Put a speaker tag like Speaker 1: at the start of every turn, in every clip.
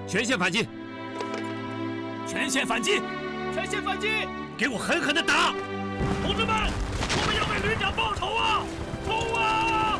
Speaker 1: 全线反击！
Speaker 2: 全线反击！
Speaker 3: 全线反击！
Speaker 1: 给我狠狠的打！
Speaker 2: 同志们，我们要为旅长报仇啊！冲啊！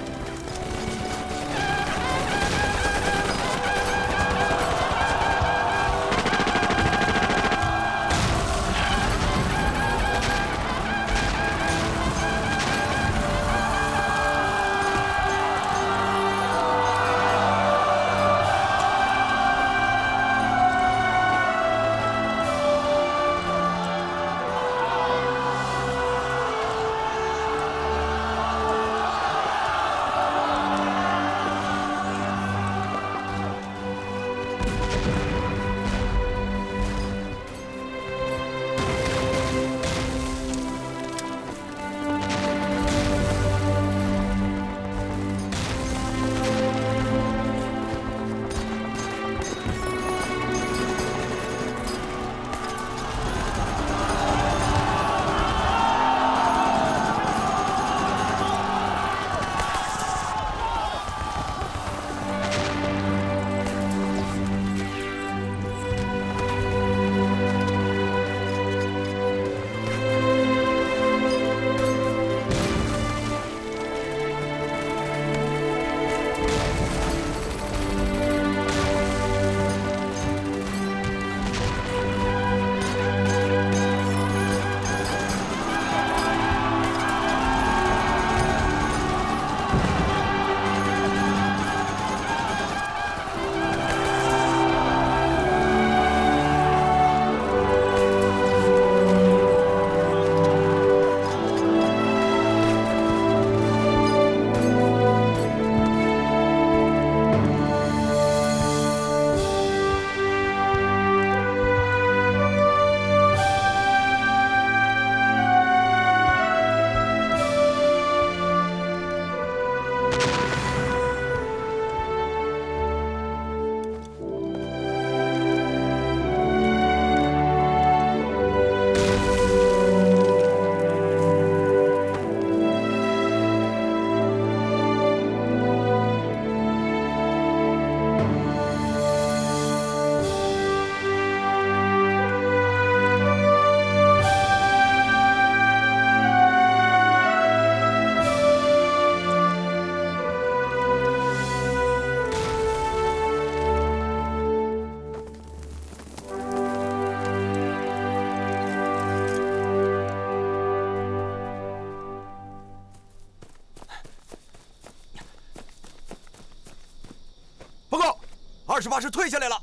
Speaker 4: 28师退下来了。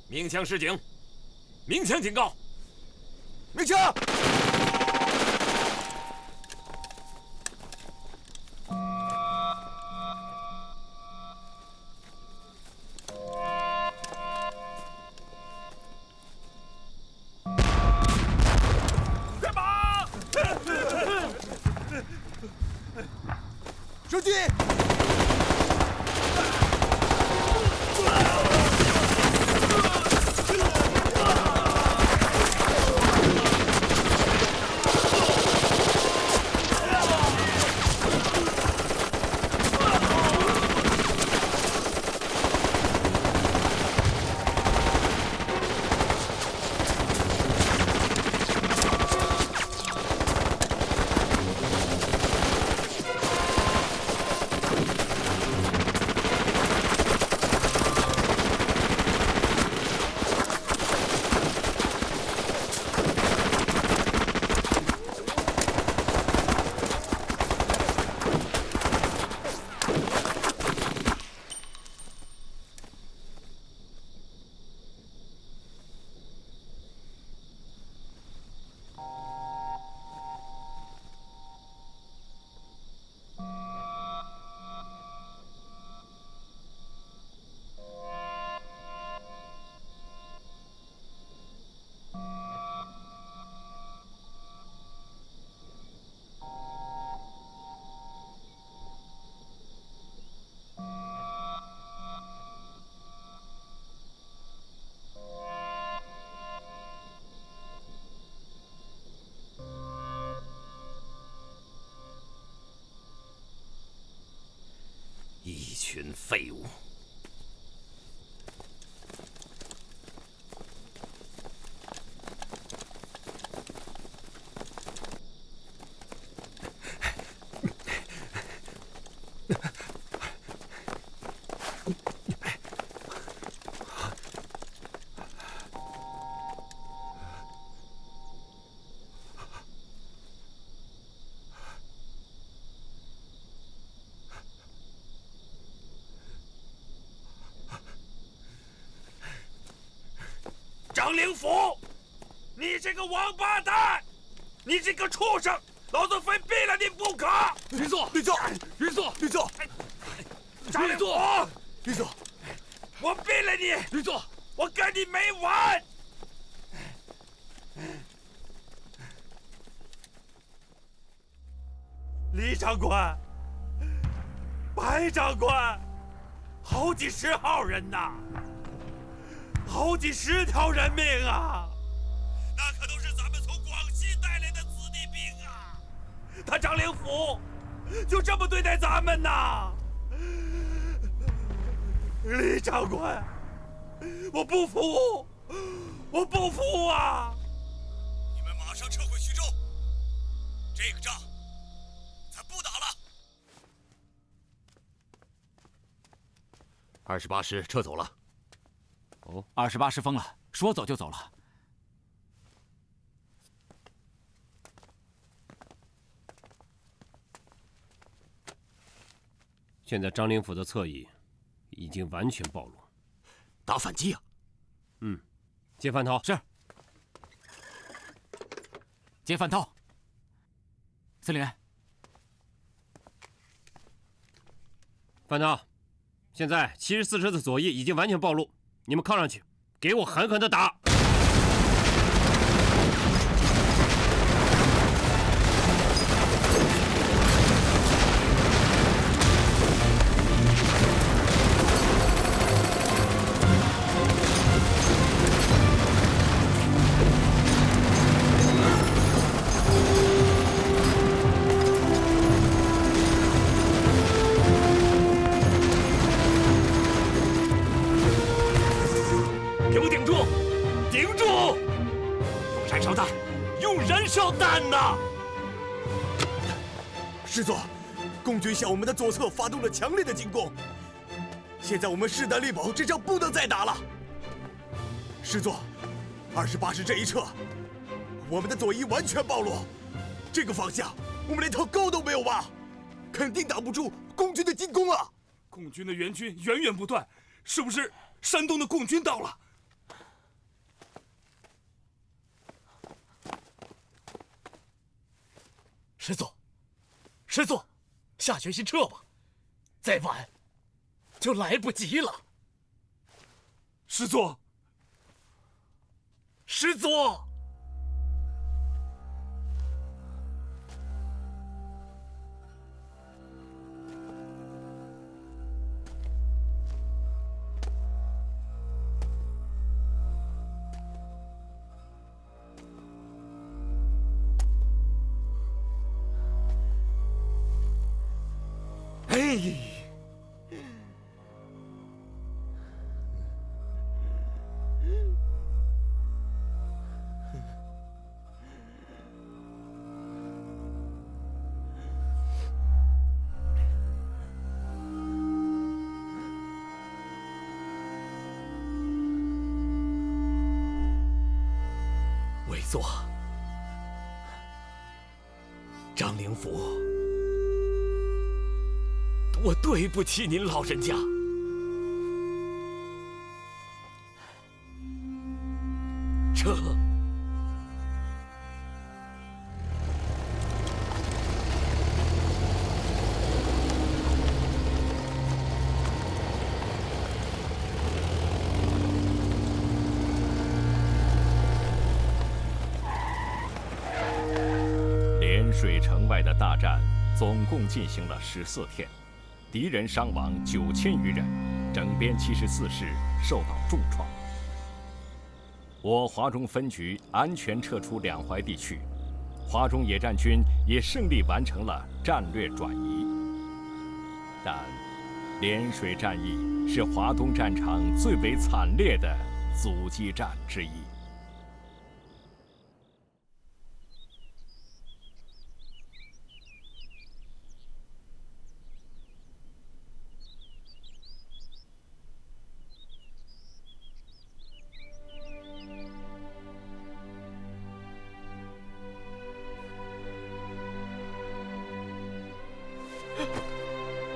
Speaker 1: 鸣枪示警，鸣枪警告，
Speaker 4: 鸣枪！
Speaker 2: 快马！
Speaker 4: 射击！
Speaker 1: 一群废物！
Speaker 2: 张灵甫，你这个王八蛋，你这个畜生，老子非毙了你不可！
Speaker 1: 吕座，
Speaker 4: 吕座，
Speaker 1: 吕座，
Speaker 4: 吕座，
Speaker 2: 张灵甫，
Speaker 4: 吕座，
Speaker 2: 我毙了你！
Speaker 1: 吕座，
Speaker 2: 我跟你没完！李长官，白长官，好几十号人呐，好几十条人命啊！那可都是咱们从广西带来的子弟兵啊！他张灵甫就这么对待咱们呐？李长官，我不服，我不服啊！
Speaker 4: 你们马上撤回徐州，这个仗咱不打了。
Speaker 1: 28师撤走了。
Speaker 3: 哦，28师疯了，说走就走了。
Speaker 5: 现在张灵甫的侧翼已经完全暴露，
Speaker 1: 打反击啊！
Speaker 5: 接范涛。
Speaker 3: 是。接范涛。司令员。
Speaker 5: 范涛，现在74师的左翼已经完全暴露，你们靠上去，给我狠狠的打！
Speaker 2: 给我顶住！顶住！用燃烧弹！用燃烧弹呐！
Speaker 4: 师座，共军向我们的左侧发动了强烈的进攻，现在我们势单力薄，这仗不能再打了。师座，28师这一撤，我们的左翼完全暴露，这个方向我们连条沟都没有挖，肯定挡不住共军的进攻啊！
Speaker 2: 共军的援军源源不断，是不是山东的共军到了？
Speaker 6: 师座，师座，下决心撤吧，再晚就来不及了。
Speaker 2: 师座，
Speaker 6: 师座，委座，张灵甫，我对不起您老人家。撤。
Speaker 7: 涟水城外的大战总共进行了14天，敌人伤亡9000余人，整编74师受到重创。我华中分局安全撤出两淮地区，华中野战军也胜利完成了战略转移。但涟水战役是华东战场最为惨烈的阻击战之一。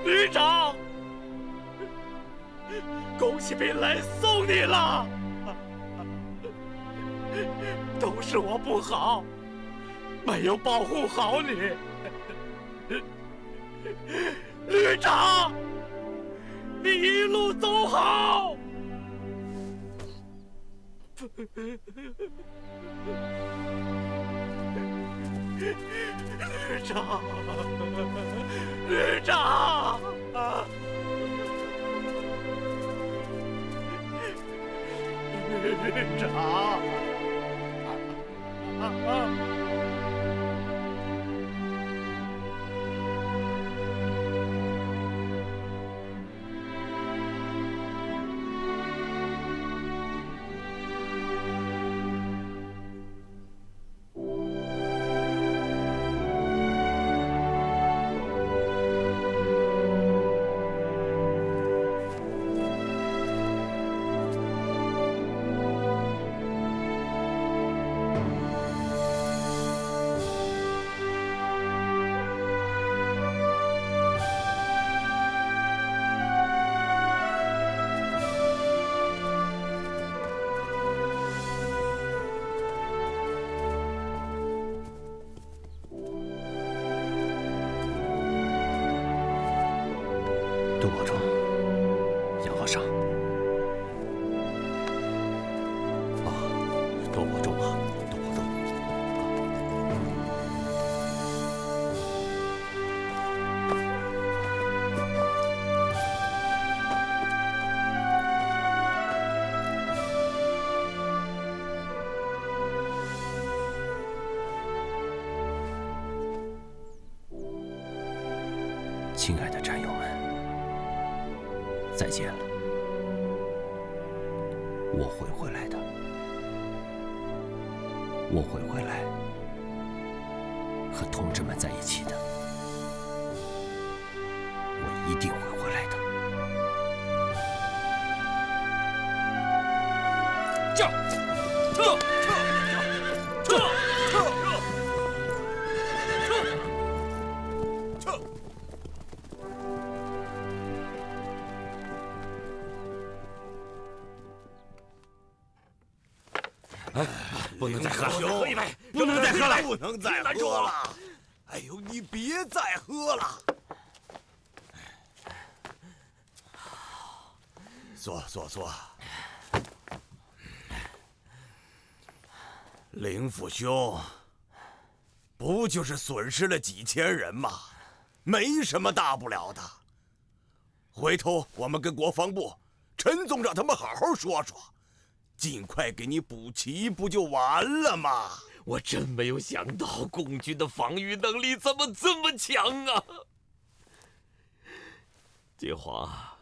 Speaker 6: 旅长，恭喜兵来送你了！是我不好，没有保护好你。旅长，你一路走好。旅长，旅长，旅长。
Speaker 7: 多保重，杨和尚。啊，多保重啊，多保重。
Speaker 5: 亲爱的战友们，再见了，我会回来的，我会回来和同志们在一起的，我一定会回来的。驾！撤！不能再喝了，
Speaker 2: 喝一杯，
Speaker 5: 不能再喝了，
Speaker 4: 不能再喝了！哎呦，你别再喝了。坐。林府兄，不就是损失了几千人吗？没什么大不了的。回头我们跟国防部、陈总让他们好好说说。尽快给你补齐，不就完了吗？
Speaker 2: 我真没有想到共军的防御能力怎么这么强啊！金华，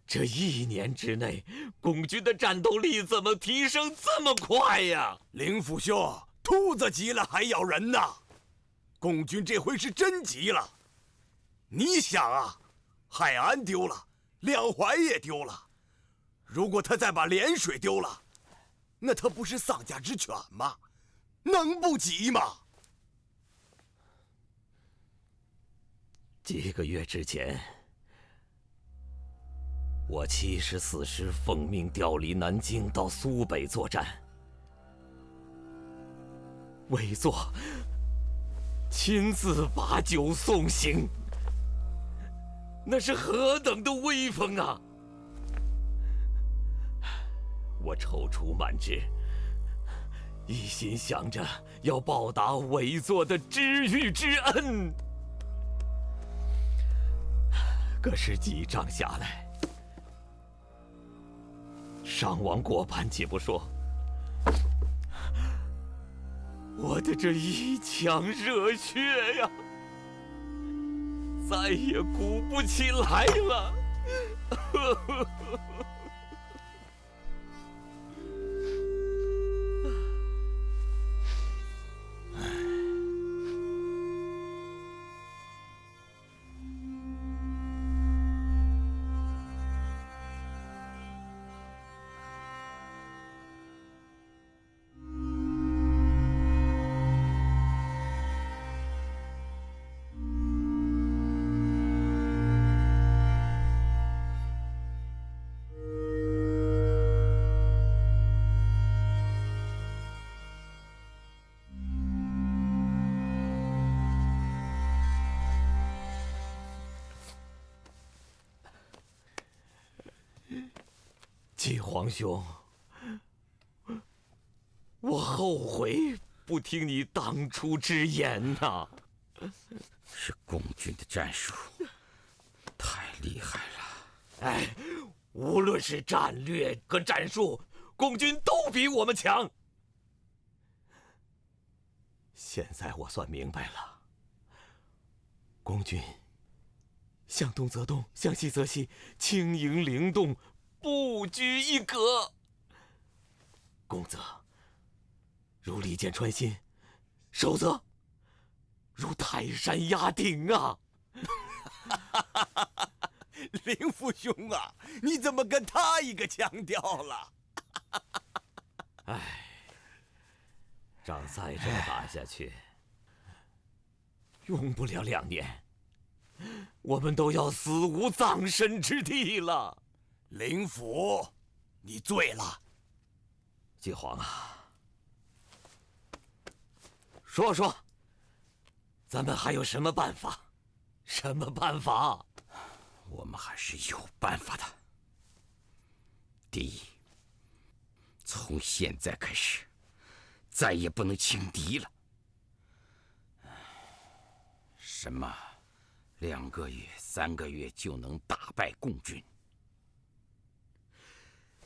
Speaker 2: 这1年之内，共军的战斗力怎么提升这么快呀？
Speaker 4: 林府兄，兔子急了还咬人呢。共军这回是真急了。你想啊，海安丢了，两淮也丢了。如果他再把涟水丢了，那他不是丧家之犬吗？能不急吗？
Speaker 2: 几个月之前，我74师奉命调离南京到苏北作战，委座亲自把酒送行，那是何等的威风啊！我踌躇满志，一心想着要报答委座的知遇之恩。可是几仗下来，伤亡过半且不说，我的这一腔热血呀，再也鼓不起来了。继皇兄，我后悔不听你当初之言呐。
Speaker 8: 是共军的战术太厉害了。
Speaker 2: 哎，无论是战略和战术，共军都比我们强。现在我算明白了，共军向东则东，向西则西，轻盈灵动，不拘一格。攻则如利剑穿心，守则如泰山压顶啊！
Speaker 4: 林父兄啊，你怎么跟他一个腔调了？
Speaker 2: 唉，仗再这么打下去，用不了2年，我们都要死无葬身之地了。
Speaker 4: 林甫，你醉了。
Speaker 2: 继皇啊，说说，咱们还有什么办法？什么办法？
Speaker 8: 我们还是有办法的。第一，从现在开始，再也不能轻敌了。什么2个月、3个月就能打败共军？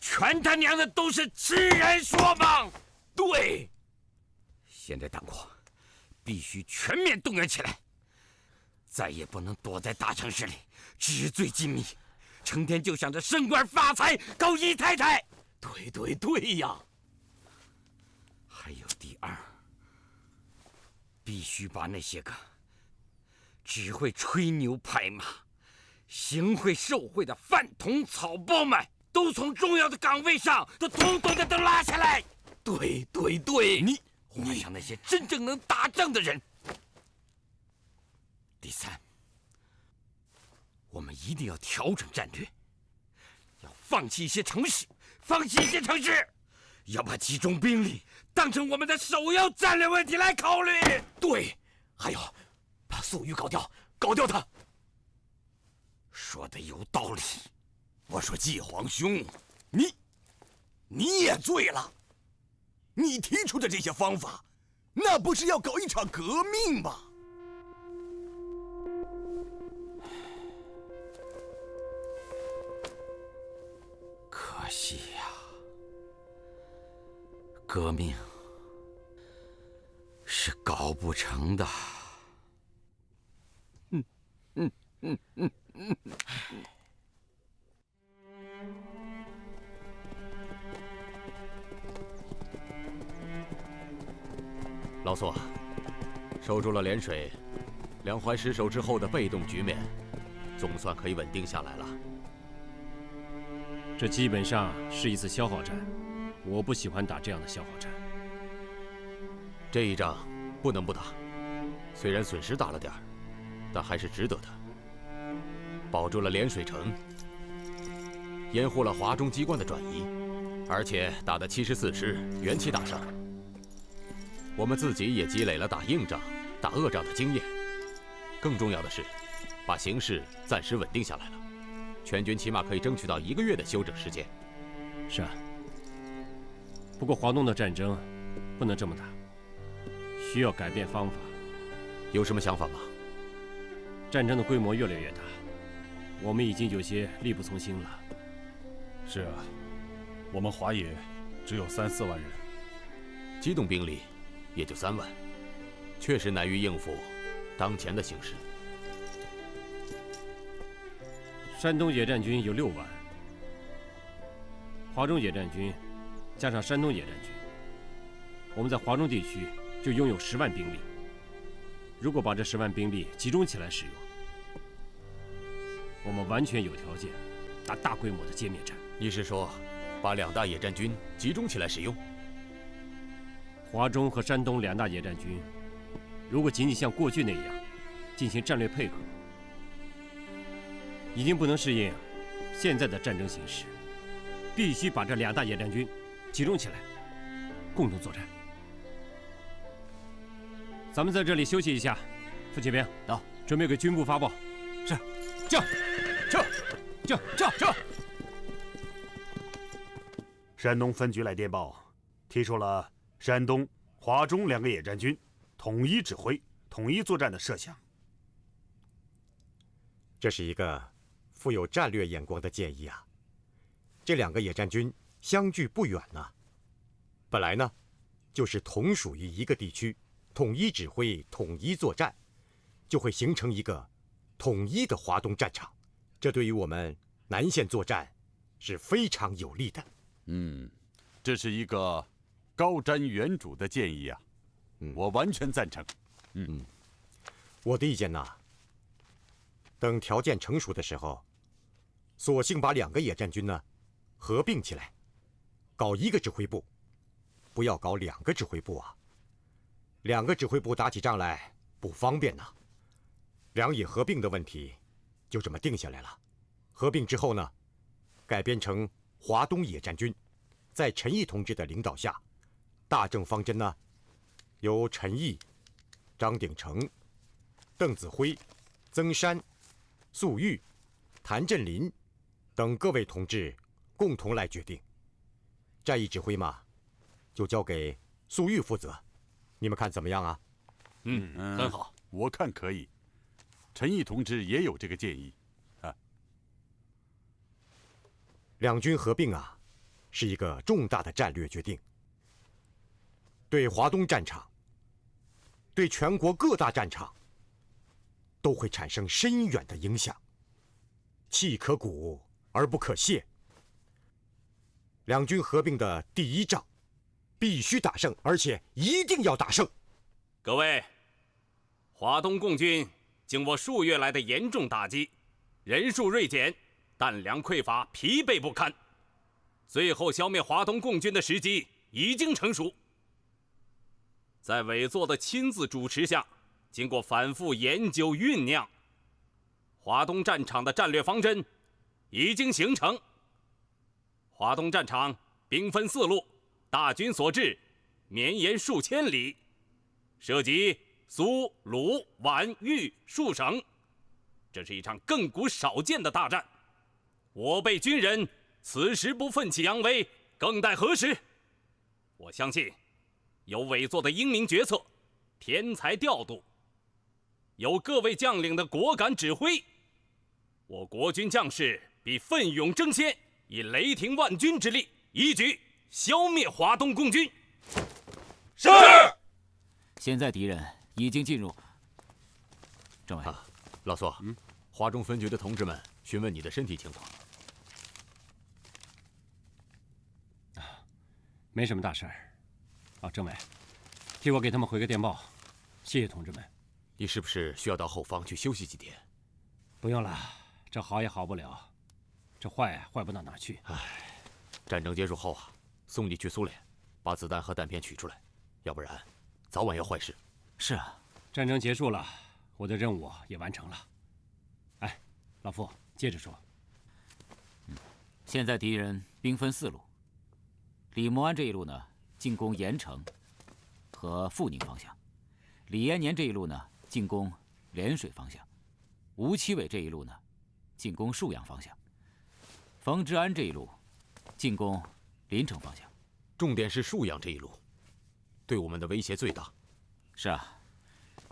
Speaker 8: 全他娘的都是痴人说梦！
Speaker 2: 对，
Speaker 8: 现在党国必须全面动员起来，再也不能躲在大城市里纸醉金迷，成天就想着升官发财、搞姨太太。
Speaker 2: 对呀！
Speaker 8: 还有第二，必须把那些个只会吹牛拍马、行贿受贿的饭桶草包们，都从重要的岗位上统统的都拉下来。
Speaker 2: 对，
Speaker 8: 你换上那些真正能打仗的人。第三，我们一定要调整战略，要放弃一些城市，要把集中兵力当成我们的首要战略问题来考虑。
Speaker 2: 对，还有把粟裕搞掉他。
Speaker 8: 说的有道理。
Speaker 4: 我说继皇兄，你也醉了。你提出的这些方法，那不是要搞一场革命吗？
Speaker 8: 可惜呀，革命是搞不成的。
Speaker 9: 老苏，守住了涟水，梁淮失守之后的被动局面，总算可以稳定下来了。
Speaker 5: 这基本上是一次消耗战，我不喜欢打这样的消耗战。
Speaker 9: 这一仗不能不打，虽然损失大了点儿，但还是值得的。保住了涟水城，掩护了华中机关的转移，而且打得74师元气大伤。我们自己也积累了打硬仗、打恶仗的经验。更重要的是，把形势暂时稳定下来了。全军起码可以争取到1个月的休整时间。
Speaker 5: 是啊，不过华东的战争不能这么打，需要改变方法。
Speaker 9: 有什么想法吗？
Speaker 5: 战争的规模越来越大，我们已经有些力不从心了。
Speaker 10: 是啊，我们华野只有3、4万人，
Speaker 9: 机动兵力也就3万，确实难于应付当前的形势。
Speaker 5: 山东野战军有6万，华中野战军加上山东野战军，我们在华中地区就拥有10万兵力。如果把这10万兵力集中起来使用，我们完全有条件打大规模的歼灭战。
Speaker 9: 你是说，把2大野战军集中起来使用？
Speaker 5: 华中和山东2大野战军，如果仅仅像过去那样进行战略配合，已经不能适应现在的战争形势。必须把这2大野战军集中起来，共同作战。咱们在这里休息一下，副骑兵
Speaker 3: 到，
Speaker 5: 准备给军部发报。
Speaker 3: 是，撤。
Speaker 2: 山东分局来电报，提出了山东、华中2个野战军统一指挥、统一作战的设想。
Speaker 11: 这是一个富有战略眼光的建议啊！这2个野战军相距不远呢，本来呢，就是同属于一个地区，统一指挥、统一作战，就会形成一个统一的华东战场。这对于我们南线作战是非常有利的。
Speaker 10: 这是一个高瞻远瞩的建议啊！我完全赞成。
Speaker 11: 我的意见呢，等条件成熟的时候，索性把2个野战军呢合并起来，搞一个指挥部，不要搞2个指挥部啊！2个指挥部打起仗来不方便呐。两野合并的问题就这么定下来了。合并之后呢，改编成华东野战军，在陈毅同志的领导下，大政方针呢，由陈毅、张鼎丞、邓子恢、曾山、粟裕、谭震林等各位同志共同来决定。战役指挥嘛，就交给粟裕负责。你们看怎么样啊？
Speaker 10: 很好，我看可以。陈毅同志也有这个建议。
Speaker 11: 2军合并啊，是一个重大的战略决定，对华东战场，对全国各大战场，都会产生深远的影响。气可鼓而不可泄。2军合并的第1仗，必须打胜，而且一定要打胜。
Speaker 1: 各位，华东共军经过数月来的严重打击，人数锐减，弹粮匮乏，疲惫不堪。最后消灭华东共军的时机已经成熟。在委座的亲自主持下，经过反复研究酝酿，华东战场的战略方针已经形成。华东战场兵分4路，大军所至，绵延数千里，涉及苏、鲁、皖、豫数省。这是一场亘古少见的大战。我辈军人此时不奋起扬威，更待何时？我相信，有委座的英明决策、天才调度，有各位将领的果敢指挥，我国军将士必奋勇争先，以雷霆万钧之力，一举消灭华东共军。
Speaker 3: 是。现在敌人已经进入。政委，
Speaker 9: 老苏，华中分局的同志们询问你的身体情况。
Speaker 5: 没什么大事儿。政委，替我给他们回个电报，谢谢同志们。
Speaker 9: 你是不是需要到后方去休息几天？
Speaker 5: 不用了，这好也好不了，这坏不到哪儿去。
Speaker 9: 战争结束后啊，送你去苏联，把子弹和弹片取出来，要不然早晚要坏事。
Speaker 3: 是啊，
Speaker 5: 战争结束了，我的任务也完成了。老傅，接着说。
Speaker 3: 现在敌人兵分4路，李默安这一路呢，进攻盐城和阜宁方向；李延年这一路呢，进攻涟水方向；吴奇伟这一路呢，进攻沭阳方向；冯治安这一路进攻临城方向。
Speaker 9: 重点是沭阳这一路，对我们的威胁最大。
Speaker 3: 是啊，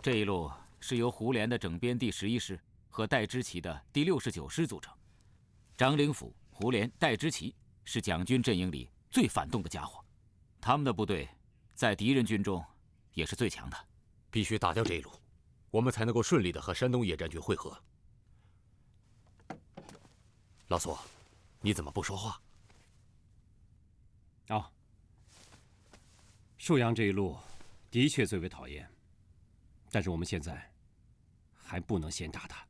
Speaker 3: 这一路是由胡琏的整编第11师和戴之奇的第69师组成。张灵甫、胡琏、戴之奇是蒋军阵营里最反动的家伙，他们的部队在敌人军中也是最强的。
Speaker 9: 必须打掉这一路，我们才能够顺利的和山东野战军会合。老苏，你怎么不说话？
Speaker 5: 沭阳这一路的确最为讨厌，但是我们现在还不能先打他。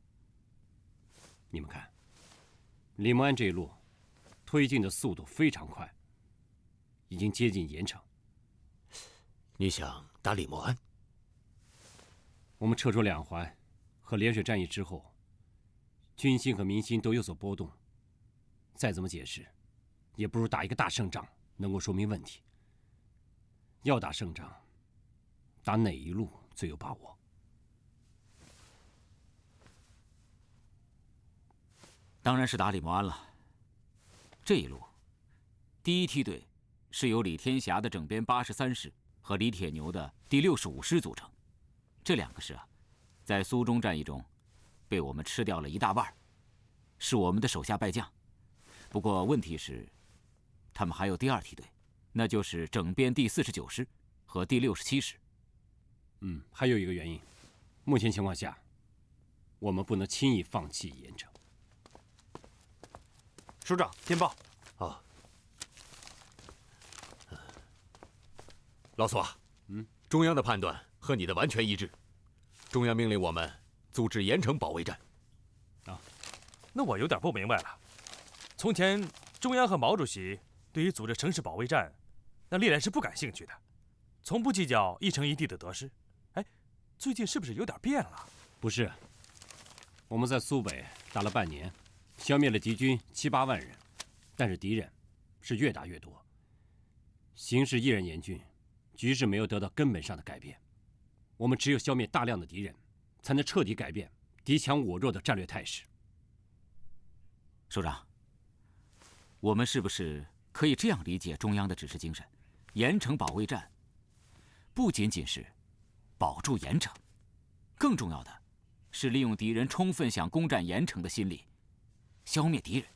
Speaker 5: 你们看，李默安这一路推进的速度非常快，已经接近盐城。
Speaker 9: 你想打李默安？
Speaker 5: 我们撤出2环和涟水战役之后，军心和民心都有所波动。再怎么解释，也不如打一个大胜仗能够说明问题。要打胜仗，打哪一路最有把握？
Speaker 3: 当然是打李默安了。这一路，第1梯队是由李天霞的整编83师和李铁牛的第65师组成。这2个师啊，在苏中战役中被我们吃掉了1大半，是我们的手下败将。不过问题是，他们还有第2梯队，那就是整编第49师和第67师。
Speaker 5: 还有一个原因，目前情况下，我们不能轻易放弃盐城。
Speaker 6: 首长，电报。
Speaker 9: 老索，中央的判断和你的完全一致，中央命令我们组织盐城保卫战。
Speaker 6: 那我有点不明白了。从前中央和毛主席对于组织城市保卫战，那历来是不感兴趣的，从不计较一城一地的得失。哎，最近是不是有点变了？
Speaker 5: 不是，我们在苏北打了半年，消灭了敌军7、8万人，但是敌人是越打越多，形势依然严峻，局势没有得到根本上的改变。我们只有消灭大量的敌人，才能彻底改变敌强我弱的战略态势。
Speaker 3: 首长，我们是不是可以这样理解中央的指示精神？盐城保卫战不仅仅是保住盐城，更重要的是利用敌人充分想攻占盐城的心理，消灭敌人。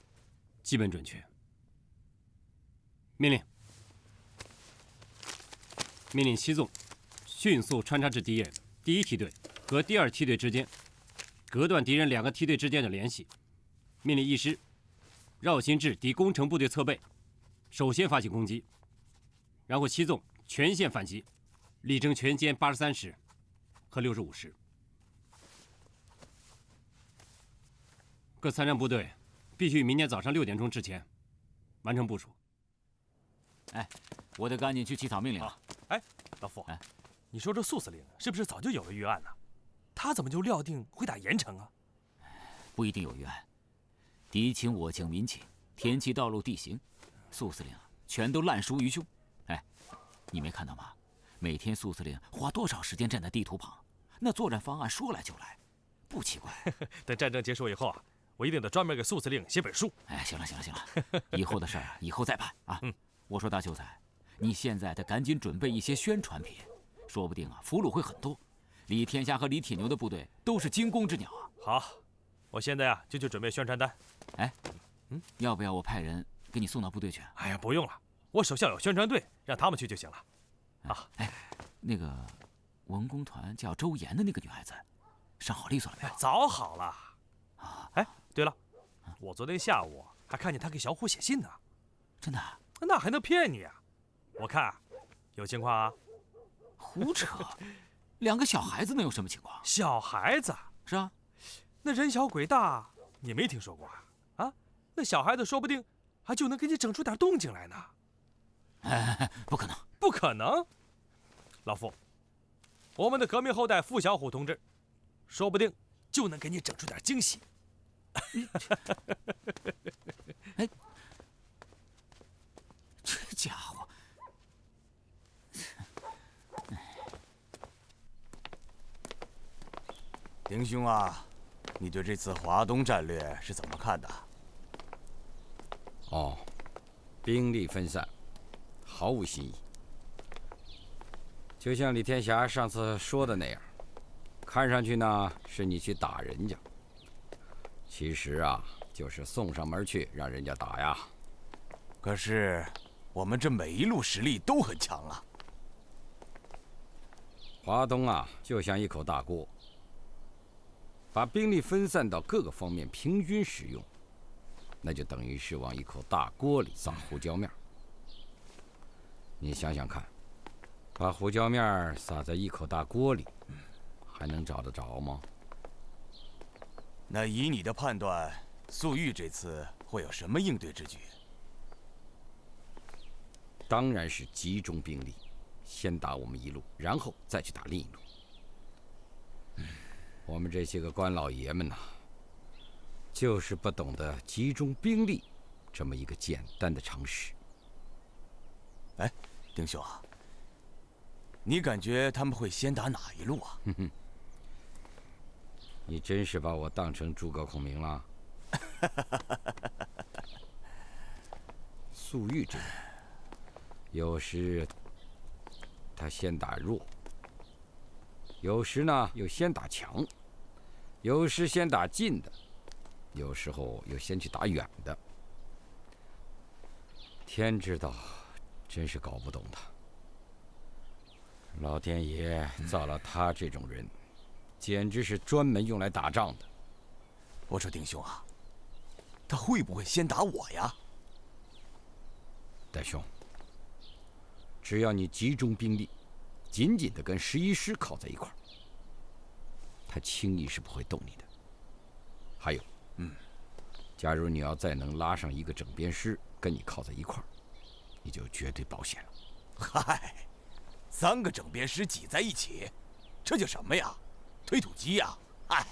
Speaker 5: 基本准确。命令7纵迅速穿插至敌人第1梯队和第2梯队之间，隔断敌人2个梯队之间的联系。命令1师绕行至敌攻城部队侧背，首先发起攻击，然后7纵全线反击，力争全歼83师和65师。各参战部队必须于明天早上6点钟之前完成部署。
Speaker 3: 哎，我得赶紧去起草命令了。
Speaker 6: 哎，老傅，你说这苏司令是不是早就有了预案呢？他怎么就料定会打盐城啊？
Speaker 3: 不一定有预案，敌情我情民情，天气道路地形，苏司令全都烂熟于胸。哎，你没看到吗？每天苏司令花多少时间站在地图旁，那作战方案说来就来，不奇怪。
Speaker 6: 等战争结束以后啊，我一定得专门给苏司令写本书。
Speaker 3: 哎，行了，以后的事儿以后再办啊。我说大秀才，你现在得赶紧准备一些宣传品，说不定啊俘虏会很多。李天霞和李铁牛的部队都是惊弓之鸟啊。
Speaker 6: 好，我现在就去准备宣传单。
Speaker 3: 哎，要不要我派人给你送到部队去？
Speaker 6: 哎呀，不用了，我手下有宣传队，让他们去就行了。啊，
Speaker 3: 哎，那个文工团叫周岩的那个女孩子，上好利索了没有？
Speaker 6: 早好了。啊，哎，对了，我昨天下午还看见她给小虎写信呢。
Speaker 3: 真的？
Speaker 6: 那还能骗你啊？我看有情况啊。
Speaker 3: 胡扯！2个小孩子能有什么情况？
Speaker 6: 小孩子
Speaker 3: 是啊，
Speaker 6: 那人小鬼大，你没听说过啊？啊，那小孩子说不定还就能给你整出点动静来呢。
Speaker 3: 哎，不可能，
Speaker 6: 不可能！老傅，我们的革命后代傅小虎同志，说不定就能给你整出点惊喜。
Speaker 3: 哎，这家伙！
Speaker 4: 丁兄啊，你对这次华东战略是怎么看的？
Speaker 8: 哦，兵力分散，毫无新意。就像李天霞上次说的那样，看上去呢是你去打人家，其实啊就是送上门去让人家打呀。
Speaker 4: 可是我们这每一路实力都很强啊。
Speaker 8: 华东啊就像一口大锅，把兵力分散到各个方面平均使用，那就等于是往一口大锅里撒胡椒面。你想想看，把胡椒面撒在一口大锅里，还能找得着吗？
Speaker 4: 那以你的判断，粟裕这次会有什么应对之举？
Speaker 8: 当然是集中兵力，先打我们一路，然后再去打另一路。我们这些个官老爷们呐，就是不懂得集中兵力这么一个简单的常识。
Speaker 4: 哎，丁兄啊，你感觉他们会先打哪一路啊？
Speaker 8: 你真是把我当成诸葛孔明了。粟裕这人有时他先打弱，有时呢又先打强，有时先打近的，有时候又先去打远的。天知道，真是搞不懂他。老天爷造了他这种人，简直是专门用来打仗的。
Speaker 4: 我说丁兄啊，他会不会先打我呀？
Speaker 8: 戴兄，只要你集中兵力，紧紧地跟11师靠在一块儿，他轻易是不会动你的。还有，假如你要再能拉上一个整编师跟你靠在一块儿，你就绝对保险了。
Speaker 4: 嗨，3个整编师挤在一起，这叫什么呀？推土机呀！哎。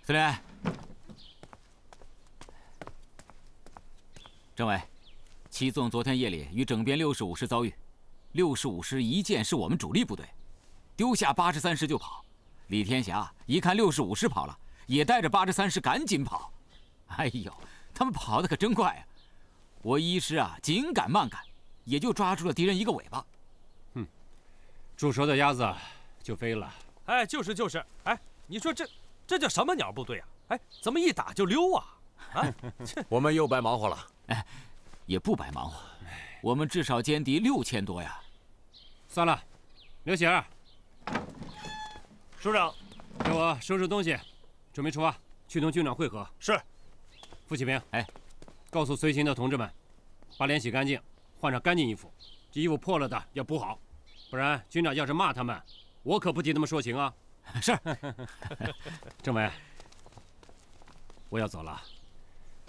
Speaker 3: 司令，政委，齐纵昨天夜里与整编65师遭遇，65师一见是我们主力部队，丢下83师就跑。李天霞一看65师跑了，也带着83师赶紧跑。哎呦，他们跑得可真快啊！我1师啊，紧赶慢赶，也就抓住了敌人一个尾巴。
Speaker 5: 煮熟的鸭子就飞了。
Speaker 6: 哎，就是，哎，你说这叫什么鸟部队啊？哎，怎么一打就溜啊？啊，
Speaker 9: 我们又白忙活了。
Speaker 3: 哎，也不白忙活，我们至少歼敌6000多呀。
Speaker 5: 算了，刘喜儿，
Speaker 2: 首长，
Speaker 5: 给我收拾东西，准备出发，去同军长会合。
Speaker 2: 是。
Speaker 5: 傅启平，
Speaker 3: 哎，
Speaker 5: 告诉随行的同志们，把脸洗干净，换上干净衣服，这衣服破了的要补好，不然军长要是骂他们，我可不替他们说情啊。
Speaker 3: 是。
Speaker 5: 政委，我要走了，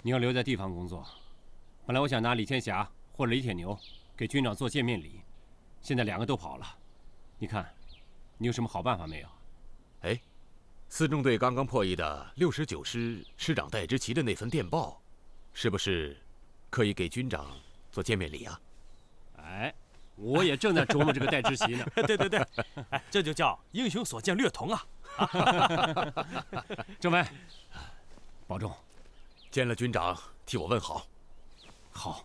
Speaker 5: 你要留在地方工作。本来我想拿李天霞或者李铁牛给军长做见面礼，现在2个都跑了，你看，你有什么好办法没有？
Speaker 9: 哎，4中队刚刚破译的69师师长戴之奇的那份电报，是不是可以给军长做见面礼啊？
Speaker 5: 哎，我也正在琢磨这个戴之奇呢。
Speaker 6: 对，哎，这就叫英雄所见略同啊！
Speaker 5: 政委，保重。
Speaker 9: 见了军长，替我问好。
Speaker 5: 好。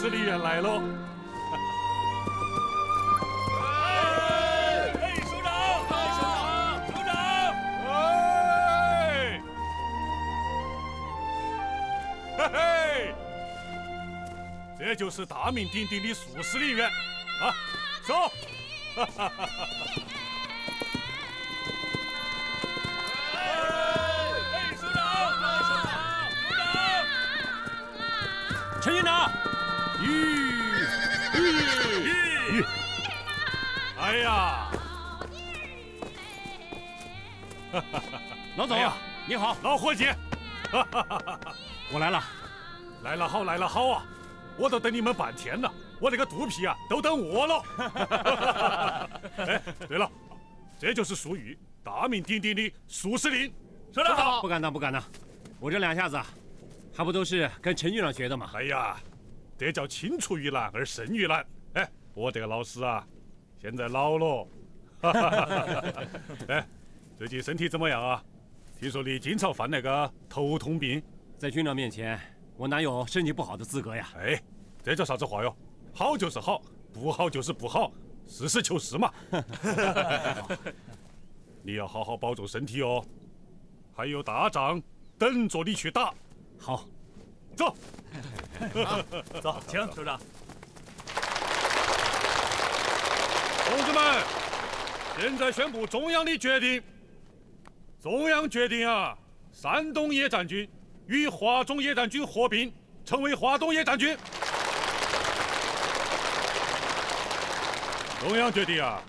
Speaker 12: 司令员来喽！
Speaker 2: 哎，首长，首长，
Speaker 12: 哎，嘿嘿，这就是大名鼎鼎的苏司令员啊！走！哈哈哈哈！
Speaker 5: 陈营长，
Speaker 12: 哎呀，
Speaker 5: 老总，你好，
Speaker 12: 老伙计，
Speaker 5: 我来了，
Speaker 12: 来了好，来了好啊！我都等你们半天了，我那个肚皮啊都等饿了。哎，对了，这就是苏玉，大名鼎鼎的苏司令。
Speaker 5: 首长好，不敢当，不敢当，我这两下子还不都是跟陈局长学的吗？
Speaker 12: 哎呀，这叫青出于蓝而胜于蓝。哎，我这个老师啊，现在老了。哎，最近身体怎么样啊？听说你经常犯那个头痛病。
Speaker 5: 在军长面前，我哪有身体不好的资格呀？
Speaker 12: 哎，这叫啥子话哟？好就是好，不好就是不好，实事求是嘛。你要好好保重身体哦，还有大仗等着你去打。
Speaker 5: 好，
Speaker 12: 走。
Speaker 2: 走，请首长。
Speaker 12: 同志们，现在宣布中央的决定。中央决定啊，山东野战军与华中野战军合并，成为华东野战军。中央决定啊，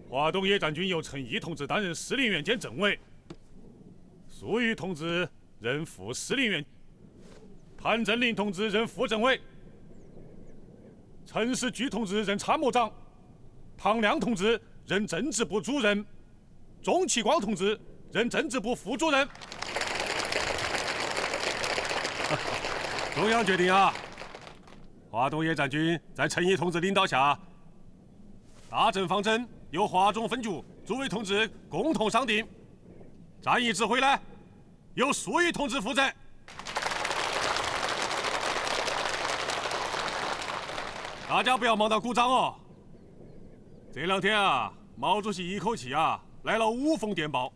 Speaker 12: 华东野战军由陈毅同志担任司令员兼政委，粟裕同志任副司令员，谭震林同志任副政委，陈士驹同志任参谋长，唐亮同志任政治部主任，钟其光同志任政治部副主任。中央决定啊，华东野战军在陈毅同志领导下，大政方针由华中分局诸位同志共同商定，战役指挥呢由粟裕同志负责。大家不要忙到鼓掌哦。这两天啊，毛主席一口气啊来了5封电报。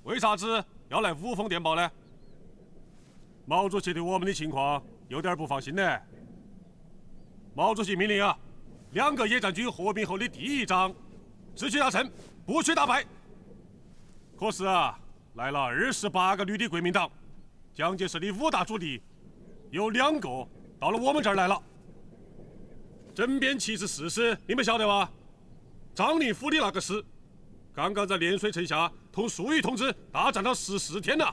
Speaker 12: 为啥子要来5封电报呢？毛主席对我们的情况有点不放心呢。毛主席命令啊，2个野战军合并后的第一仗，只许大胜，不许大败。可是啊，来了28个旅的国民党，蒋介石的5大主力，有2个到了我们这儿来了。针砭其实事实，你们晓得吧？张灵甫的那个师，刚刚在涟水城下同粟裕同志大战了14天呐，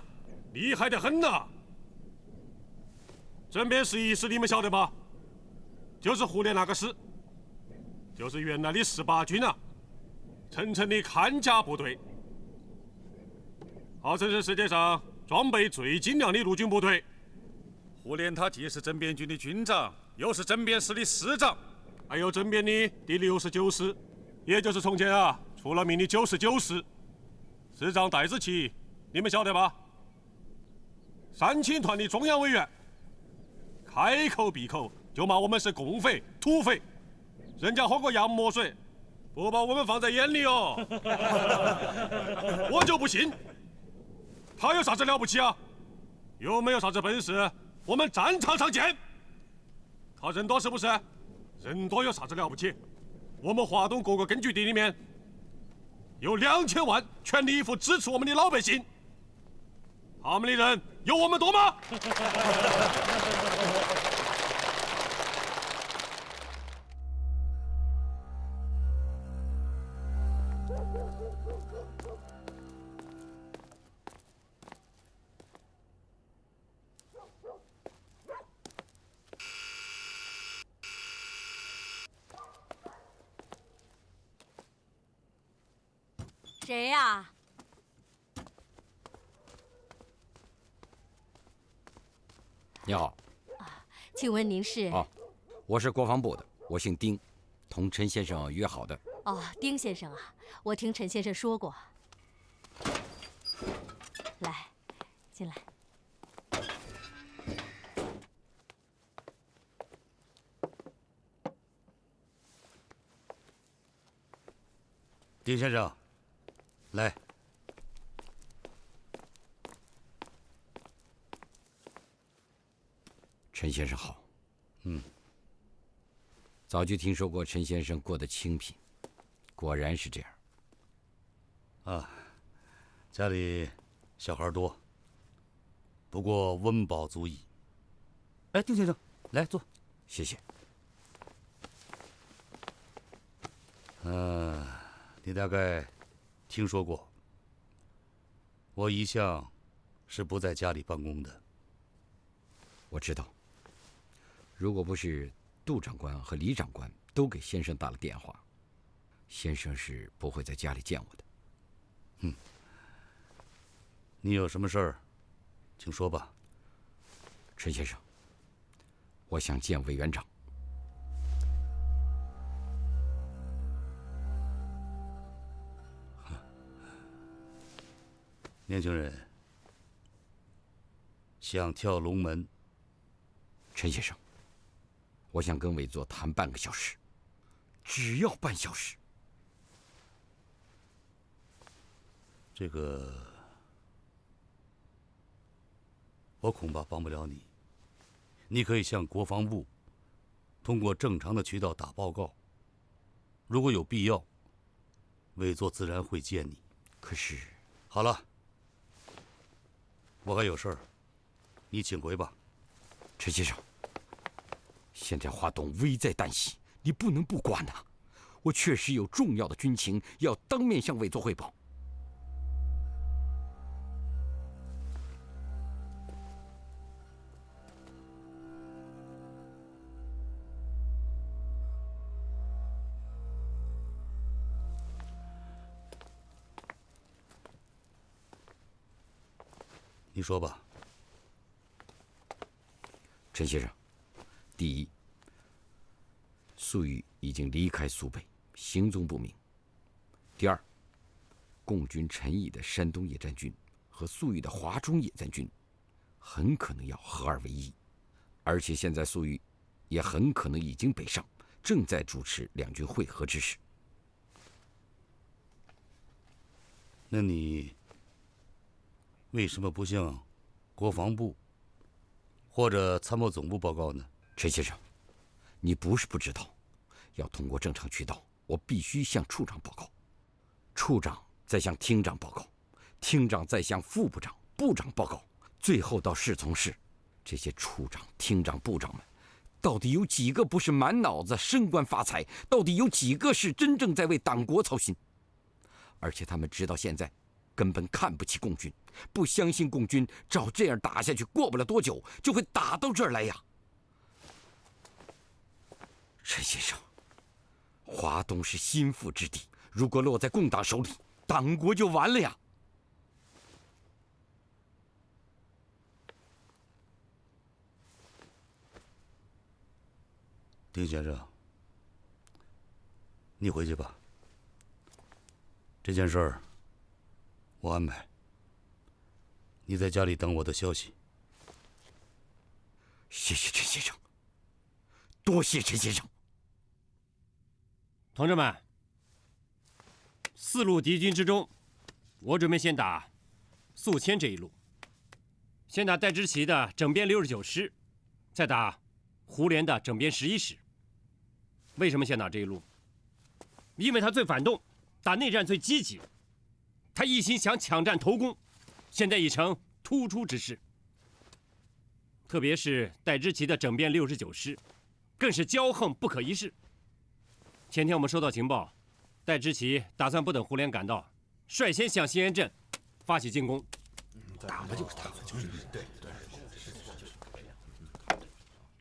Speaker 12: 厉害得很呐。针砭时一师你们晓得吧？就是胡烈那个师，就是原来的18军啊，陈诚的看家部队，号称是世界上装备最精良的陆军部队。胡琏他既是针砭军的军长，又是针砭师的师长，还有针砭的第69师，也就是从前啊出了名的99师。师长戴志奇，你们晓得吧？3青团的中央委员，开口闭口就骂我们是共匪、土匪，人家喝过洋墨水，不把我们放在眼里哦。我就不信，他有啥子了不起啊？有没有啥子本事？我们战场上见。他人多是不是？人多有啥子了不起？我们华东各个根据地里面有2000万全力以赴支持我们的老百姓，他们的人有我们多吗？
Speaker 13: 谁呀？
Speaker 8: 你好。
Speaker 13: 请问您是？
Speaker 8: 哦，我是国防部的，我姓丁，同陈先生约好的。
Speaker 13: 哦，丁先生啊，我听陈先生说过。来，进来。
Speaker 14: 丁先生，来。
Speaker 8: 陈先生好。早就听说过陈先生过得清贫，果然是这样。
Speaker 14: 啊，家里小孩多，不过温饱足矣。哎，丁先生，来坐。
Speaker 8: 谢谢。
Speaker 14: 你大概听说过，我一向是不在家里办公的。
Speaker 8: 我知道。如果不是杜长官和李长官都给先生打了电话，先生是不会在家里见我的。
Speaker 14: 你有什么事儿，请说吧。
Speaker 8: 陈先生，我想见委员长。
Speaker 14: 年轻人想跳龙门。
Speaker 8: 陈先生，我想跟委座谈半个小时，只要半小时。
Speaker 14: 这个我恐怕帮不了你。你可以向国防部通过正常的渠道打报告，如果有必要，委座自然会见你。
Speaker 8: 可是，
Speaker 14: 好了，我还有事儿，你请回吧。
Speaker 8: 陈先生，现在华东危在旦夕，你不能不管呐。我确实有重要的军情要当面向委座汇报。
Speaker 14: 你说吧。
Speaker 8: 陈先生，第一，粟裕已经离开苏北，行踪不明。第二，共军陈毅的山东野战军和粟裕的华中野战军很可能要合二为一，而且现在粟裕也很可能已经北上，正在主持两军会合之事。
Speaker 14: 那你为什么不向国防部或者参谋总部报告呢？
Speaker 8: 陈先生，你不是不知道，要通过正常渠道，我必须向处长报告，处长再向厅长报告，厅长再向副部长、部长报告，最后到侍从室。这些处长、厅长、部长们，到底有几个不是满脑子升官发财？到底有几个是真正在为党国操心？而且他们直到现在根本看不起共军，不相信共军照这样打下去，过不了多久就会打到这儿来呀。陈先生，华东是心腹之地，如果落在共党手里，党国就完了呀。
Speaker 14: 丁先生，你回去吧。这件事儿我安排，你在家里等我的消息。
Speaker 8: 谢谢陈先生，多谢陈先生。
Speaker 5: 同志们，4路敌军之中，我准备先打宿迁这一路，先打戴之奇的整编69师，再打胡琏的整编11师。为什么先打这一路？因为他最反动，打内战最积极，他一心想抢占头功，现在已成突出之势。特别是戴之奇的整编69师，更是骄横不可一世。前天我们收到情报，戴之奇打算不等胡琏赶到，率先向新安镇发起进攻。
Speaker 4: 打的就是他，就是对。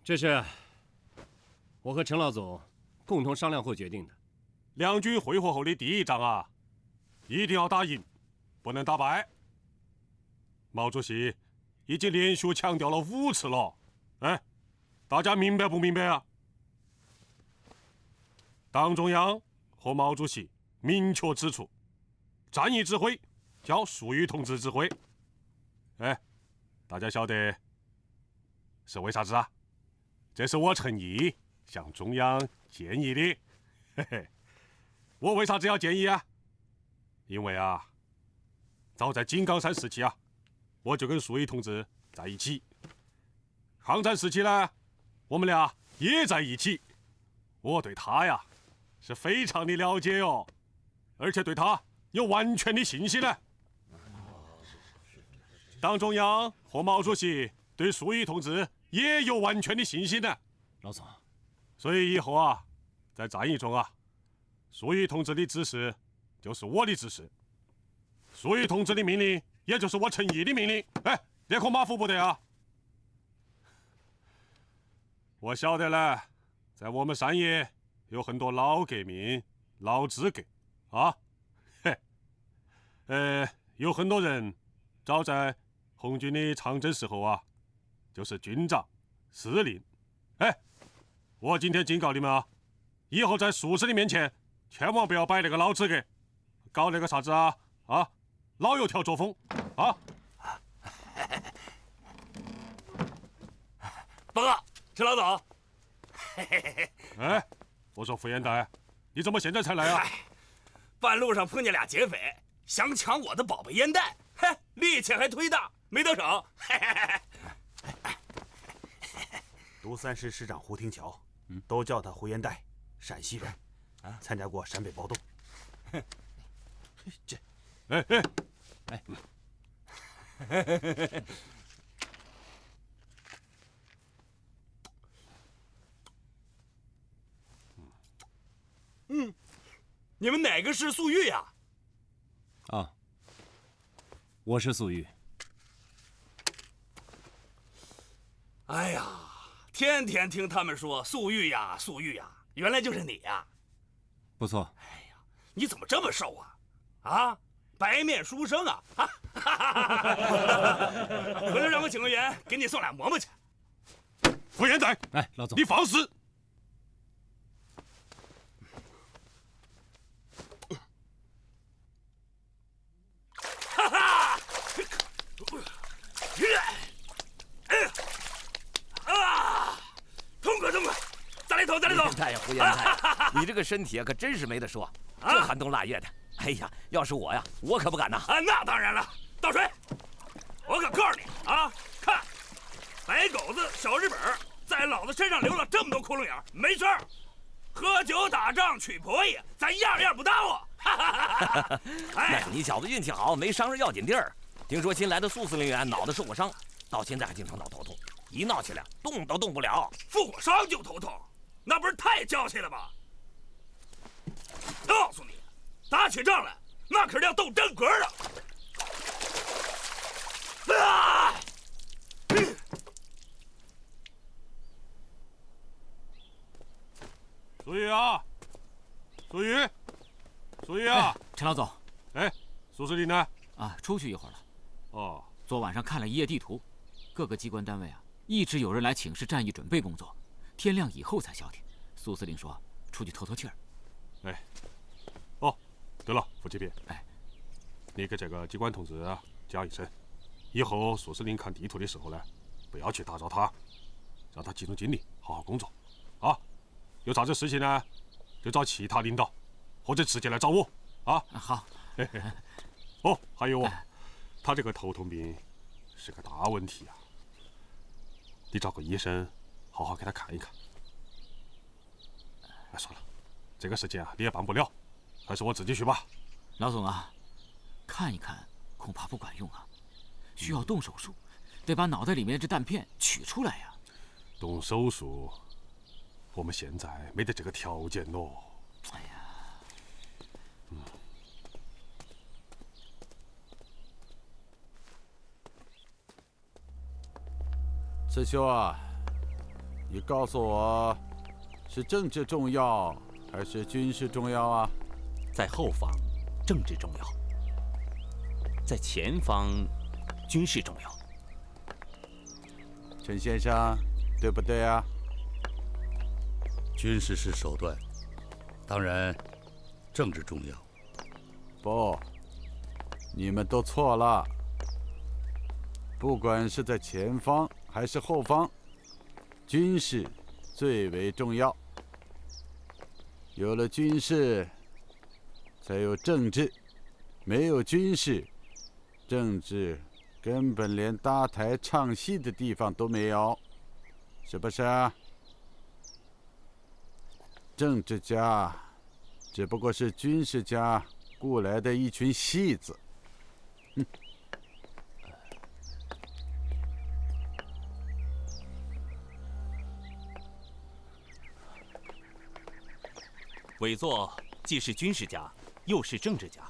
Speaker 5: 这是我和陈老总共同商量后决定的。
Speaker 12: 两军会合后的第一仗啊，一定要打赢，不能打败。毛主席已经连续强调了5次了，哎，大家明白不明白啊？党中央和毛主席明确指出，战役指挥叫粟裕同志指挥。哎，大家晓得是为啥子啊？这是我陈毅向中央建议的。嘿嘿，我为啥子要建议啊？因为啊，早在井冈山时期啊，我就跟粟裕同志在一起。抗战时期呢，我们俩也在一起。我对他呀是非常的了解哟，而且对他有完全的信心呢。党中央和毛主席对粟裕同志也有完全的信心呢。
Speaker 5: 老总，
Speaker 12: 所以以后啊，在战役中啊，粟裕同志的指示就是我的指示，粟裕同志的命令也就是我陈毅的命令。哎，列克马虎不得啊！我晓得呢，在我们山野有很多老革命、老资格啊，嘿，有很多人早在红军的长征时候啊，就是军长、司令。哎，我今天警告你们啊，以后在术士的面前，千万不要摆那个老资格，搞那个啥子啊老油条作风啊！
Speaker 1: 报告，陈老总。
Speaker 12: 哎，我说傅延代，你怎么现在才来啊？
Speaker 1: 半路上碰见俩劫匪，想抢我的宝贝烟袋，嘿，力气还忒大，没得手。
Speaker 15: 独三师师长胡廷桥，都叫他胡延代，陕西人，参加过陕北暴动。这，
Speaker 12: 哎，
Speaker 1: 你们哪个是粟裕呀？
Speaker 5: 啊，我是粟裕。
Speaker 1: 哎呀，天天听他们说粟裕呀，粟裕呀，原来就是你呀！
Speaker 5: 不错。
Speaker 1: 哎呀，你怎么这么瘦啊？啊，白面书生啊！回头让我请个员给你送俩馍馍去。
Speaker 12: 傅延代，
Speaker 5: 哎，老总，
Speaker 12: 你放肆！
Speaker 1: 哈哈！痛快痛快！再来一桶，再来一桶！
Speaker 8: 太胡延泰，你这个身体可真是没得说，这寒冬腊月的。哎呀，要是我呀，我可不敢呐！
Speaker 1: 啊，那当然了。倒水！我可告诉你啊，看，白狗子、小日本在老子身上留了这么多窟窿眼，没事儿。喝酒、打仗、娶婆姨，咱样样不耽误。
Speaker 8: 哎，你小子运气好，没伤着要紧地儿。听说新来的苏司令员脑袋受过伤，到现在还经常闹头痛，一闹起来动都动不了。
Speaker 1: 负过伤就头痛，那不是太娇气了吗？告诉你，打起仗来那可是要斗真格的。啊！
Speaker 12: 粟裕啊，粟裕，粟裕啊！
Speaker 3: 陈老总，
Speaker 12: 哎，苏司令呢？
Speaker 3: 啊，出去一会儿了。
Speaker 12: 哦，
Speaker 3: 昨晚上看了一夜地图，各个机关单位啊，一直有人来请示战役准备工作，天亮以后才消停。苏司令说出去透透气儿。
Speaker 12: 哎，哦，对了，副级别，哎，你给这个机关同志讲一声，以后苏司令看地图的时候呢，不要去打扰他，让他集中精力好好工作，啊，有啥子事情呢，就找其他领导，或者直接来找我，啊。
Speaker 3: 好。
Speaker 12: 嘿嘿。哦，还有啊，他这个头痛病是个大问题啊，你找个医生好好给他看一看。哎，算了，这个事情啊你也办不了，还是我自己去吧。
Speaker 3: 老总啊，看一看恐怕不管用啊，需要动手术，得把脑袋里面这弹片取出来呀。
Speaker 12: 动手术，我们现在没得这个条件咯。
Speaker 3: 哎呀。
Speaker 10: 刺绣啊，你告诉我，是政治重要还是军事重要啊？
Speaker 16: 在后方，政治重要；在前方，军事重要。
Speaker 10: 陈先生，对不对啊？
Speaker 14: 军事是手段，当然，政治重要。
Speaker 10: 不，你们都错了。不管是在前方还是后方，军事最为重要。有了军事，才有政治，没有军事，政治根本连搭台唱戏的地方都没有，是不是啊？政治家只不过是军事家雇来的一群戏子。哼。
Speaker 16: 委座既是军事家，又是政治家，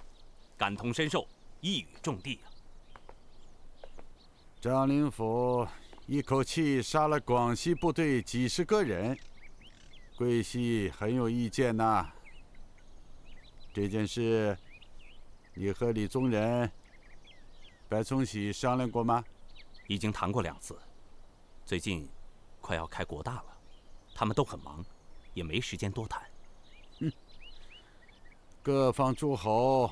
Speaker 16: 感同身受，一语中的啊。
Speaker 10: 张灵甫一口气杀了广西部队几十个人，桂系很有意见呐。这件事，你和李宗仁、白崇禧商量过吗？
Speaker 16: 已经谈过2次，最近快要开国大了，他们都很忙，也没时间多谈。
Speaker 10: 各方诸侯，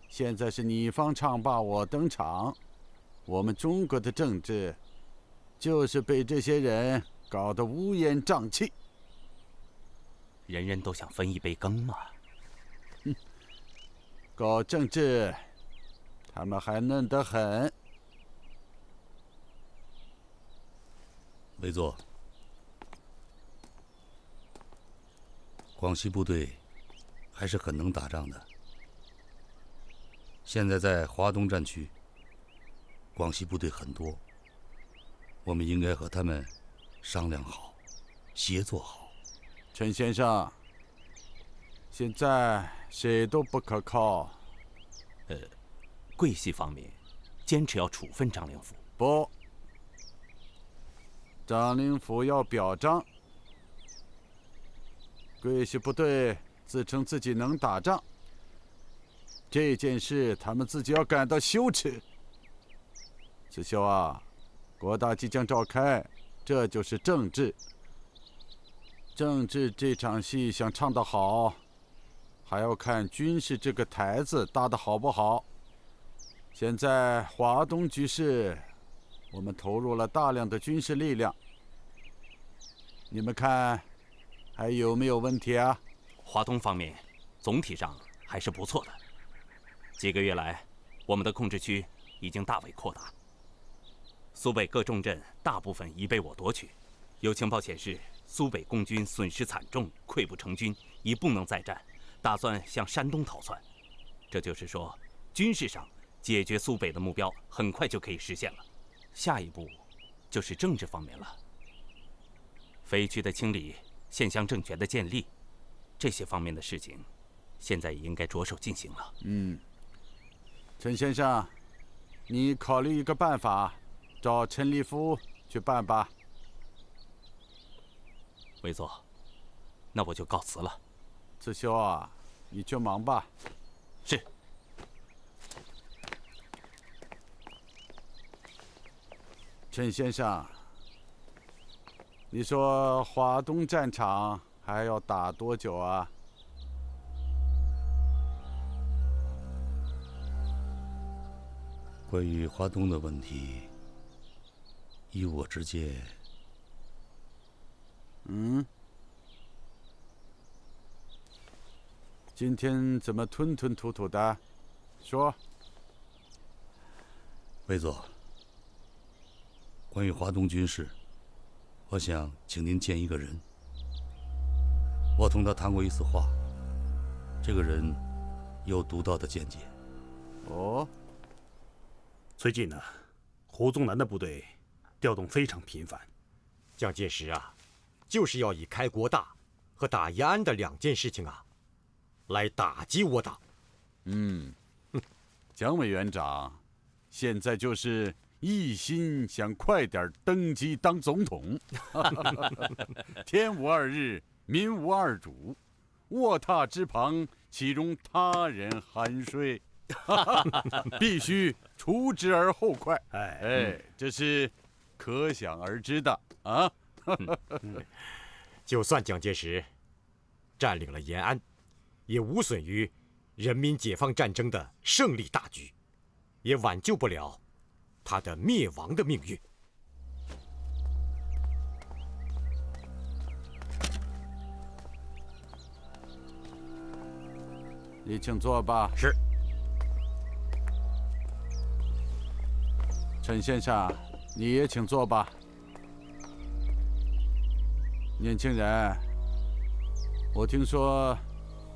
Speaker 10: 现在是你方唱罢我登场。我们中国的政治，就是被这些人搞得乌烟瘴气。
Speaker 16: 人人都想分一杯羹嘛。
Speaker 10: 搞政治，他们还嫩得很。
Speaker 14: 委座，广西部队还是很能打仗的。现在在华东战区，广西部队很多，我们应该和他们商量好，协作好。
Speaker 10: 陈先生，现在谁都不可靠。
Speaker 16: 桂系方面坚持要处分张灵甫。
Speaker 10: 不，张灵甫要表彰。桂系部队自称自己能打仗，这件事他们自己要感到羞耻。子修啊，国大即将召开，这就是政治。政治这场戏想唱得好，还要看军事这个台子搭得好不好。现在华东局势，我们投入了大量的军事力量，你们看还有没有问题啊？
Speaker 16: 华东方面总体上还是不错的。几个月来，我们的控制区已经大为扩大，苏北各重镇大部分已被我夺取。有情报显示，苏北共军损失惨重，溃不成军，已不能再战，打算向山东逃窜。这就是说，军事上解决苏北的目标很快就可以实现了。下一步就是政治方面了。肥区的清理、县乡政权的建立，这些方面的事情，现在也应该着手进行了。
Speaker 10: 陈先生，你考虑一个办法，找陈立夫去办吧。
Speaker 16: 委座，那我就告辞了。
Speaker 10: 子修啊，你去忙吧。
Speaker 16: 是。
Speaker 10: 陈先生，你说华东战场还要打多久啊？
Speaker 14: 关于华东的问题，依我之见，
Speaker 10: 今天怎么吞吞吐吐的？说。
Speaker 14: 委座，关于华东军事，我想请您见一个人。我同他谈过一次话，这个人有独到的见解。
Speaker 10: 哦。
Speaker 15: 最近呢，胡宗南的部队调动非常频繁。
Speaker 11: 蒋介石啊，就是要以开国大和打延安的2件事情啊，来打击我党。
Speaker 10: 蒋委员长，现在就是一心想快点登基当总统。天无二日，民无二主，卧榻之旁，岂容他人酣睡？必须除之而后快。这是可想而知的啊。
Speaker 11: 就算蒋介石占领了延安，也无损于人民解放战争的胜利大局，也挽救不了他的灭亡的命运。
Speaker 10: 你请坐吧。
Speaker 11: 是。
Speaker 10: 陈先生，你也请坐吧。年轻人，我听说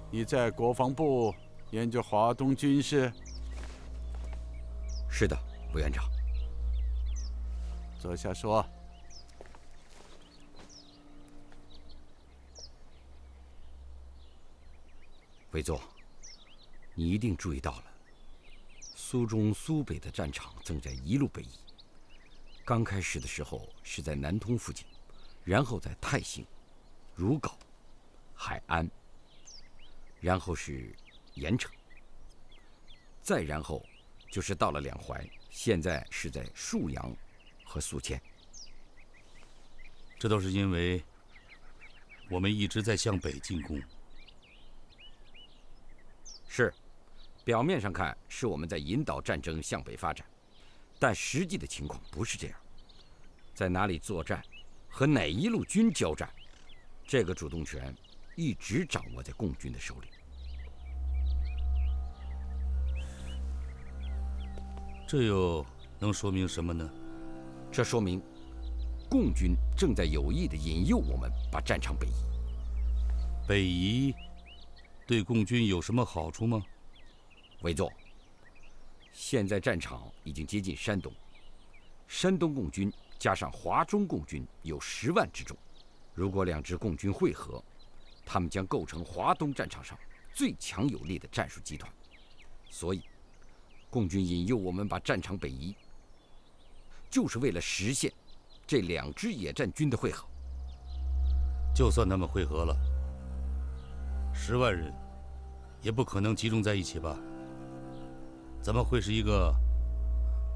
Speaker 10: 你在国防部研究华东军事。
Speaker 8: 是的，委员长。
Speaker 10: 坐下说。
Speaker 8: 委座，你一定注意到了，苏中、苏北的战场正在一路北移。刚开始的时候是在南通附近，然后在泰兴、如皋、海安，然后是盐城，再然后就是到了两淮，现在是在沭阳和宿迁。
Speaker 14: 这都是因为我们一直在向北进攻。
Speaker 8: 是，表面上看是我们在引导战争向北发展，但实际的情况不是这样。在哪里作战，和哪一路军交战，这个主动权一直掌握在共军的手里。
Speaker 14: 这又能说明什么呢？
Speaker 8: 这说明，共军正在有意地引诱我们把战场北移。
Speaker 14: 北移对共军有什么好处吗？
Speaker 8: 委座，现在战场已经接近山东，山东共军加上华中共军有10万之众，如果两支共军会合，他们将构成华东战场上最强有力的战术集团。所以，共军引诱我们把战场北移，就是为了实现这2支野战军的会合。
Speaker 14: 就算他们会合了，10万人也不可能集中在一起吧？怎么会是一个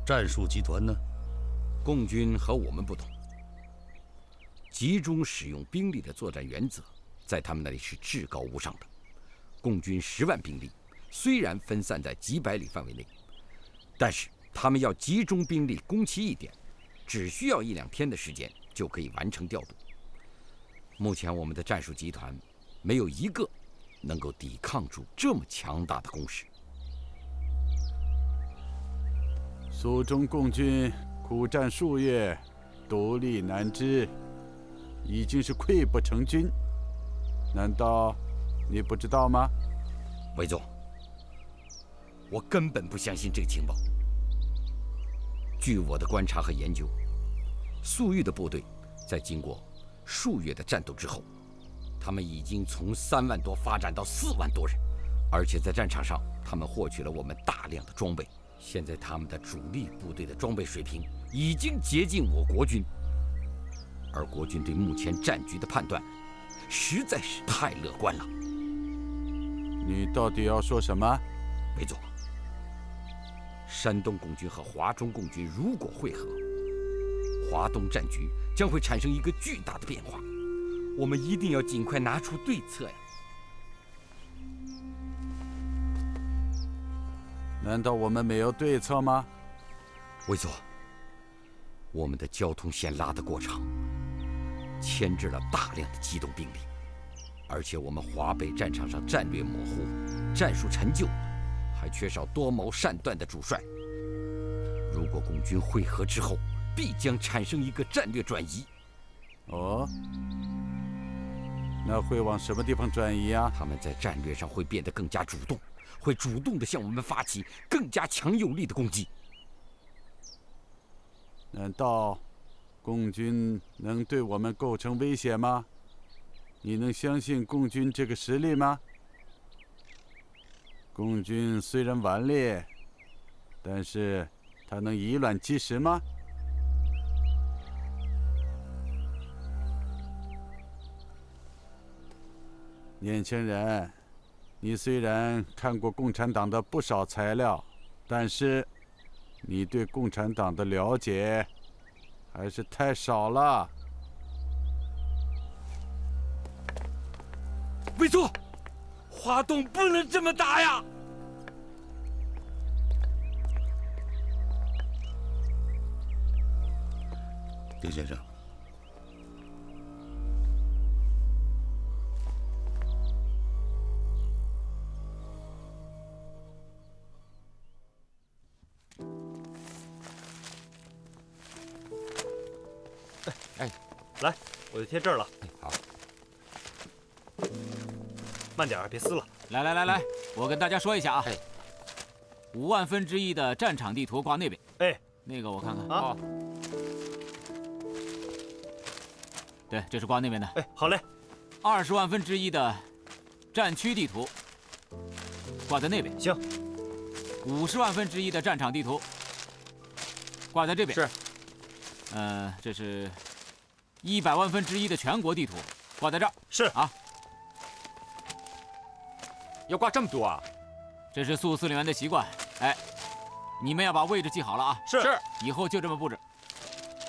Speaker 14: 战术集团呢？
Speaker 8: 共军和我们不同，集中使用兵力的作战原则，在他们那里是至高无上的。共军10万兵力，虽然分散在几百里范围内，但是他们要集中兵力攻其一点，只需要1、2天的时间就可以完成调度。目前我们的战术集团没有一个能够抵抗住这么强大的攻势。
Speaker 10: 苏中共军苦战数月，独立难支，已经是溃不成军。难道你不知道吗？
Speaker 8: 委座，我根本不相信这个情报。据我的观察和研究，粟裕的部队在经过数月的战斗之后，他们已经从3万多发展到4万多人，而且在战场上，他们获取了我们大量的装备。现在他们的主力部队的装备水平已经接近我国军，而国军对目前战局的判断实在是太乐观了。
Speaker 10: 你到底要说什么？
Speaker 8: 委座，山东共军和华中共军如果会合，华东战局将会产生一个巨大的变化，我们一定要尽快拿出对策呀！
Speaker 10: 难道我们没有对策吗？
Speaker 8: 委座，我们的交通线拉得过长，牵制了大量的机动兵力，而且我们华北战场上战略模糊，战术陈旧，还缺少多谋善断的主帅。如果共军会合之后，必将产生一个战略转移。
Speaker 10: 哦，那会往什么地方转移啊？
Speaker 8: 他们在战略上会变得更加主动，会主动地向我们发起更加强有力的攻击。
Speaker 10: 难道共军能对我们构成威胁吗？你能相信共军这个实力吗？共军虽然顽劣，但是他能以卵击石吗？年轻人，你虽然看过共产党的不少材料，但是你对共产党的了解还是太少了。
Speaker 8: 委座，华东不能这么打呀！
Speaker 14: 丁先生，
Speaker 6: 来，我就贴这儿了。
Speaker 11: 好。
Speaker 6: 慢点，别撕了。
Speaker 3: 来，我跟大家说一下啊。5万分之一的战场地图挂那边。
Speaker 6: 哎，
Speaker 3: 那个我看看
Speaker 6: 啊。
Speaker 3: 对，这是挂那边的。
Speaker 6: 哎，好嘞。
Speaker 3: 20万分之一的战区地图挂在那边。
Speaker 6: 行。
Speaker 3: 50万分之一的战场地图挂在这边。
Speaker 11: 是。
Speaker 3: 这是100万分之一的全国地图挂在这儿。
Speaker 6: 是
Speaker 3: 啊。
Speaker 11: 要挂这么多啊？
Speaker 3: 这是苏司令员的习惯。哎，你们要把位置记好了啊。
Speaker 6: 是。
Speaker 3: 以后就这么布置。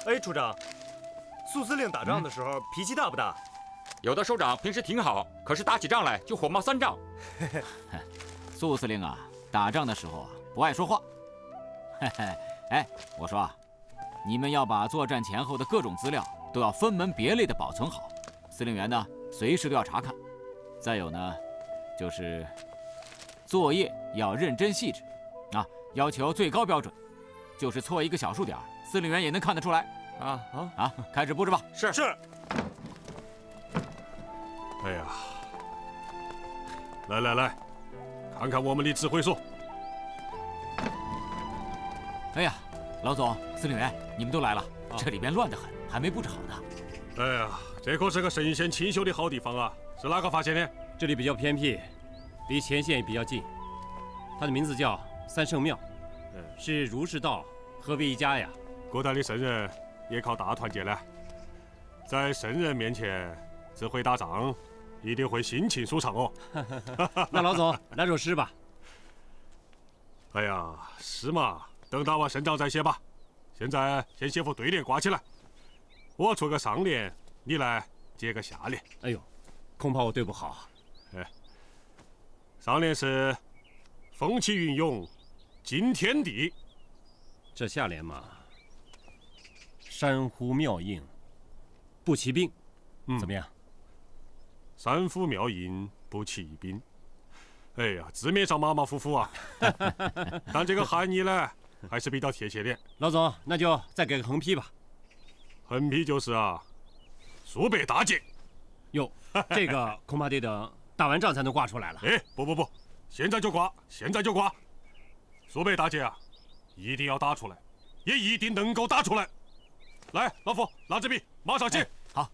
Speaker 6: 哎，处长，苏司令打仗的时候脾气大不大？
Speaker 17: 有的首长平时挺好，可是打起仗来就火冒三丈。
Speaker 3: 苏司令啊，打仗的时候啊不爱说话。哎，我说啊，你们要把作战前后的各种资料都要分门别类的保存好，司令员呢随时都要查看。再有呢，就是作业要认真细致，啊，要求最高标准，就是错一个小数点，司令员也能看得出来。啊，开始布置吧。
Speaker 6: 是。
Speaker 12: 哎呀，来，看看我们的指挥所。
Speaker 3: 哎呀，老总、司令员，你们都来了，这里边乱得很，还没布置好呢。
Speaker 12: 哎呀，这可是个神仙清修的好地方啊！是哪个发现的？
Speaker 5: 这里比较偏僻，离前线也比较近。它的名字叫三圣庙，是儒释道合为一家呀。
Speaker 12: 古代的圣人也靠大团结呢，在圣人面前只会打仗，一定会心情舒畅哦。
Speaker 5: 那老总来首诗吧。
Speaker 12: 哎呀，诗嘛，等打完胜仗再写吧。现在先写副对联挂起来，我出个上联，你来接个下联。
Speaker 5: 哎呦，恐怕我对不好。
Speaker 12: 上联是风起云涌惊天地，
Speaker 5: 这下联嘛，山呼庙应不骑兵，怎么样？
Speaker 12: 山呼庙应不骑兵。哎呀，字面上马马虎虎啊，但这个含义呢，还是比较贴切的。
Speaker 5: 老总，那就再给个横批吧。
Speaker 12: 横批就是啊，苏北大捷。
Speaker 5: 哟，这个恐怕得等打完仗才能挂出来了。
Speaker 12: 哎，不，现在就挂，苏北大捷啊，一定要打出来，也一定能够打出来。来，老夫拿支笔，马上写。
Speaker 3: 好。